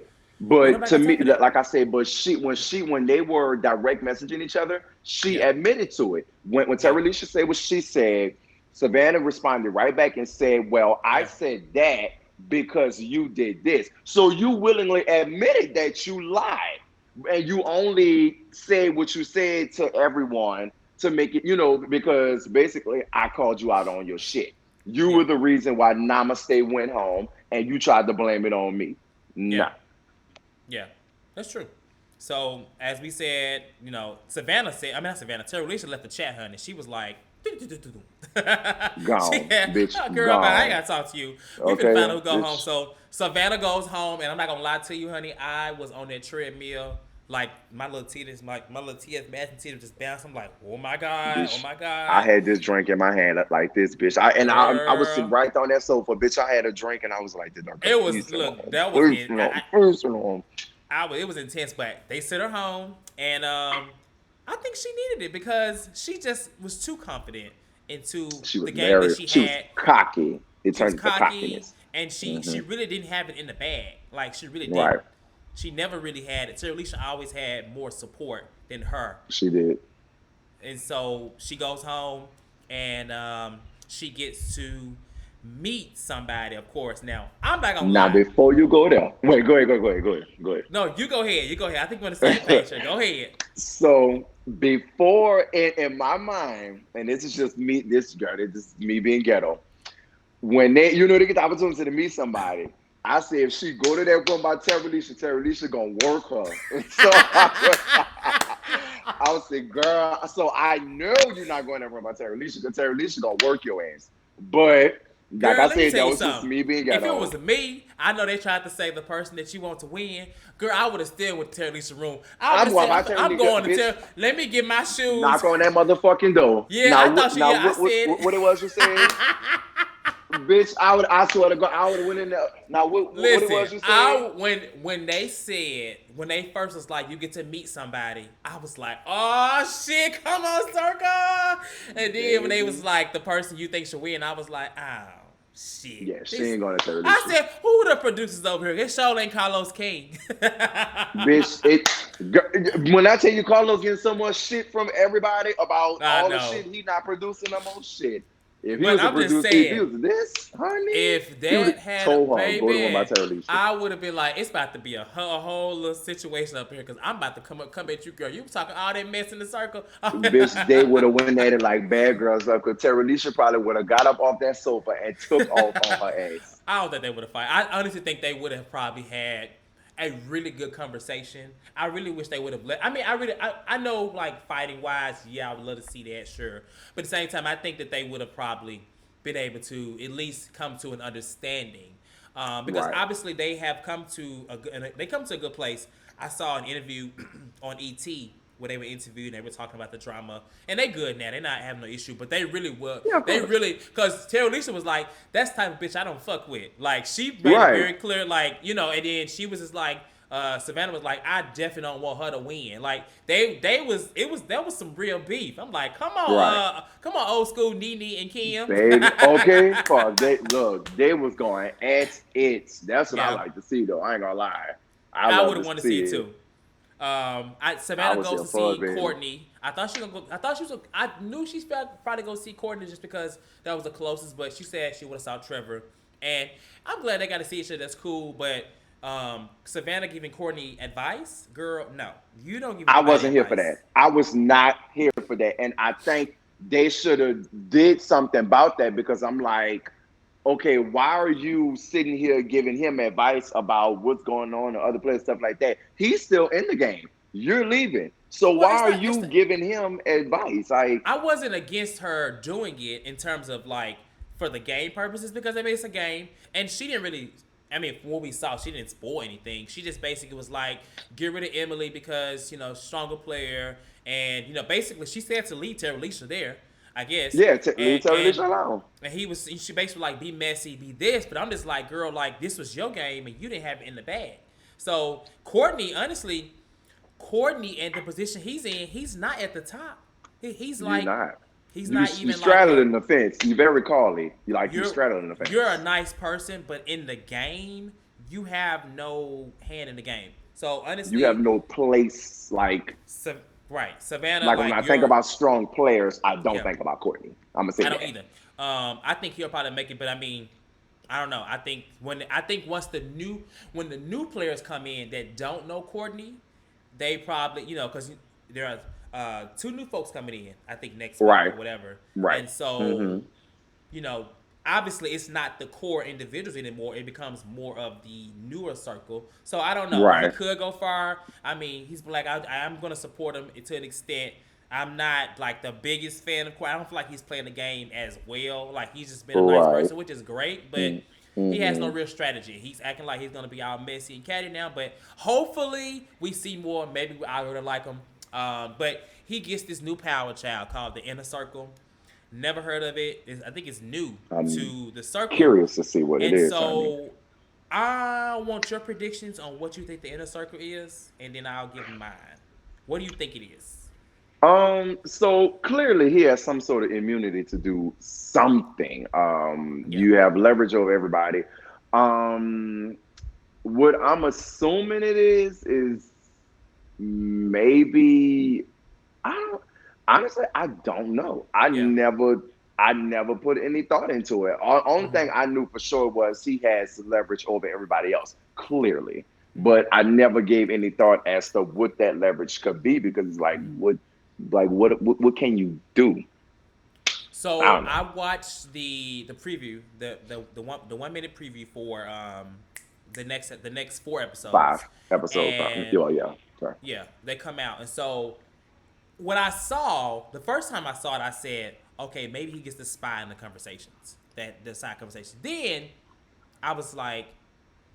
well, But nobody to got me, time for that. like I said, but when they were direct messaging each other, she Yeah, admitted to it. When yeah, Terilisha said what she said, Savannah responded right back and said, "Well, I yeah, said that because you did this. So you willingly admitted that you lied, and you only said what you said to everyone to make it, because basically I called you out on your shit. You yeah, were the reason why Namaste went home, and you tried to blame it on me. yeah, No." yeah. That's true. So as we said, Savannah said, I mean not Savannah, Terilisha left the chat, honey. She was like, she Gone, had, bitch, oh, girl, man, I ain't gone. gotta talk to you. We finna find out Okay, who go home. bitch. So Savannah goes home, and I'm not gonna lie to you, honey. I was on that treadmill, like my little titties, my little TS matching titties just bounced. I'm like, oh Bitch, my I god, had this drink in my hand like this, bitch. I was sitting girl. right on that sofa, bitch. I had a drink and I was like, It was please sit look, home, that was please it. sit home, please sit home. It was intense, but they sent her home, and I think she needed it because she just was too confident into the game that she She was had. cocky. It She was turned into cocky, cockiness. and she Hmm. really didn't have it in the bag. Like she really Right, didn't. She never really had it. Terilisha always had more support than her, she did. and so she goes home and she gets to meet somebody, of course. Now, I'm not gonna Now, lie. before you go there, wait, go No, you go ahead. You go ahead. I think we're on the same page here. Go ahead. So before, in my mind, and this is just me, this is me being ghetto. When they get the opportunity to meet somebody, I say if she go to that room by Terilisha gonna work her. So I would say, girl. So I know you're not going to that room by Terilisha because Terilisha gonna work your ass. But like Girl, I let me said, tell that you was just something. me being If it ghetto. was me, I know they tried to say the person that you want to win. Girl, I would have still with Terilisha room. I would I'm have going said, by I'm Terilisha, going to bitch. tell. Let me get my shoes. Knock on that motherfucking door. Yeah, I thought you. Now, Yeah, I said what it. it was you said? Bitch, I swear to God, I would have went in there. Now, what it Listen, was you said? I when they said when they first was like you get to meet somebody, I was like, oh shit, come on, Circle. And then when they was Baby. like the person you think should win, I was like, oh shit. Yeah, she This ain't going to I Terilisha. said, who the producers over here? This show ain't Carlos King. Bitch, when I tell you Carlos getting so much shit from everybody about I all the know. shit he not producing no more shit. If he But was a I'm just producer, if he saying, was this, honey, if he would that have had told her, go to one by baby, Terilisha. I would have been like, it's about to be a whole little situation up here because I'm about to come at you, girl. You talking all that mess in the circle. Bitch, they would have went at it like bad girls up. Cause Terilisha probably would have got up off that sofa and took off on her ass. I don't think they would have fight. I honestly think they would have probably had a really good conversation. I really wish they would have let. I mean, I know like fighting wise, yeah, I would love to see that, sure. But at the same time, I think that they would have probably been able to at least come to an understanding. Because Right. obviously they have come to they come to a good place. I saw an interview on ET where they were interviewed and they were talking about the drama, and they good now. They're not having no issue, but they really were. Yeah, of They course. really because Terilisha was like, "That's the type of bitch I don't fuck with." Like she made it Right. very clear, like and then she was just like. Savannah was like, I definitely don't want her to win. Like that was some real beef. I'm like, Right. come on, old school Nene and Kim. Baby. Okay. Fuck. They was going at it. That's what I Yeah, like to see though. I ain't gonna lie. I I love would to have wanted to see see it it. too. I Savannah was goes here to for see it, baby. Courtney. I thought she gonna go. I thought she was. I knew she's probably gonna see Courtney just because that was the closest. But she said she would have saw Trevor, and I'm glad they got to see each other. That's cool. But Savannah giving Courtney advice, girl, no, you don't give I anybody wasn't here for advice. that. I was not here for that. And I think they should have did something about that because I'm like, okay, why are you sitting here giving him advice about what's going on and other players, stuff like that? He's still in the game. You're leaving. So Well, why it's are not. you giving him advice? Like, I wasn't against her doing it in terms of like for the game purposes because I mean it's a game, and she didn't really. I mean, from what we saw, she didn't spoil anything. She just basically was like, get rid of Emily because stronger player, and basically she said to leave Terilisha there, I guess, yeah, and leave television and alone. and she basically like be messy, be this, but I'm just like, girl, like this was your game and you didn't have it in the bag. So Courtney, honestly, Courtney and the position he's in, he's not at the top. He's You're like, not. he's You not you even like straddling the fence. You very Carly. You you're straddling the you're a fence. nice person, but in the game, you have no hand in the game. So You have honestly, no place Right, Savannah, like when like I think you're, about strong players, I don't yeah, think about Courtney. I'm gonna say I don't that. either. I think he'll probably make it, but I mean, I don't know. I think once when the new players come in that don't know Courtney, they probably because there are two new folks coming in. I think next week Right. or whatever, Right. and so Hmm. you know, obviously it's not the core individuals anymore. It becomes more of the newer circle. So I don't know. He Right. could go far. I mean, he's like, I'm going to support him to an extent. I'm not like the biggest fan of Kawhi. I don't feel like he's playing the game as well. Like he's just been a nice Right. person, which is great, but he has no Mm-hmm. real strategy. He's acting like he's gonna be all messy and catty now, but hopefully we see more. Maybe I would like him. But he gets this new power child called the Inner Circle. Never heard of it. I think it's new I'm to the circle. curious to see what it And is, honey. so I want your predictions on what you think the Inner Circle is, and then I'll give mine. What do you think it is? So clearly he has some sort of immunity to do something. Yeah. You have leverage over everybody. Um, what I'm assuming it is maybe I don't honestly I don't know. I Yeah. never I never put any thought into it. Only thing I knew for sure was he has leverage over everybody else, clearly. But I never gave any thought as to what that leverage could be because it's what can you do? I So don't know. I watched the preview, the 1 minute preview for the next 4 episodes, 5 episodes. and Oh yeah, sorry. yeah, they come out. And so what I saw the first time I saw it, I said, okay, maybe he gets to spy in the conversations, that the side conversations. Then I was like,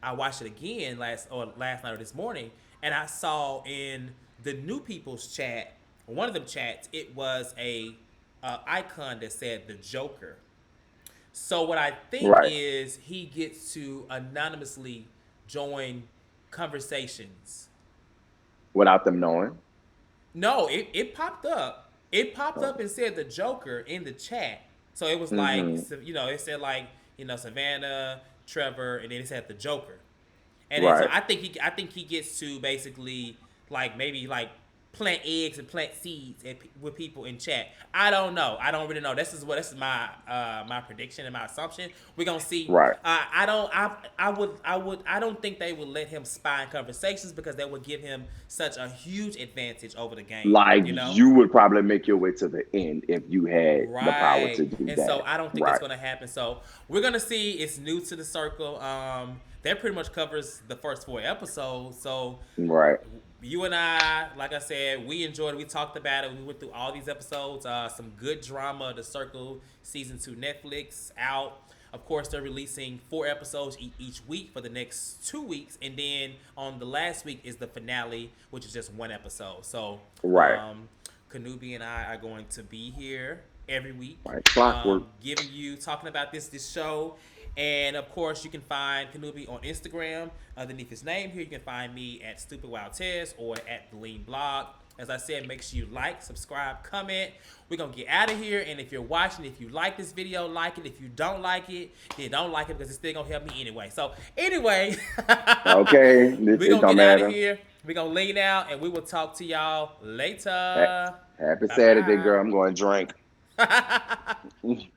I watched it again last night or this morning, and I saw in the new people's chat, one of them chats, it was a icon that said the Joker. So what I think Right. is he gets to anonymously join conversations. Without them knowing. No, it popped up. It popped up and said the Joker in the chat. So it was like, Mm-hmm. it said like, Savannah, Trevor, and then it said the Joker. And then so Right. I think he gets to basically like maybe like plant eggs and plant seeds with people in chat. I don't know. I don't really know. This is my prediction and my assumption. We're gonna see. Right. I don't. I don't think they would let him spy in conversations because that would give him such a huge advantage over the game. Like You know. you would probably make your way to the end if you had the power Right. to do And so that. I don't think that's Right. going to happen. So we're going to see. It's new to the circle. That pretty much covers the first 4 episodes. So Right. you and I, like I said, we enjoyed it. We talked about it. We went through all these episodes. Some good drama. The Circle season 2 Netflix out. Of course, they're releasing 4 episodes each week for the next 2 weeks, and then on the last week is the finale, which is just 1 episode. So, Right. Kanubi and I are going to be here every week, Right. Clockwork. talking about this show. And of course, you can find Kanubi on Instagram underneath his name here. You can find me at Stupid Wild Test or at the Lean Blog. As I said, make sure you like, subscribe, comment. We're going to get out of here. And if you're watching, if you like this video, like it. If you don't like it, then don't like it because it's still going to help me anyway. So, anyway, Okay. we're It going to don't get out of matter. here. We're going to lean out and we will talk to y'all Ha- later. Happy Saturday, girl. Bye I'm going to drink. bye.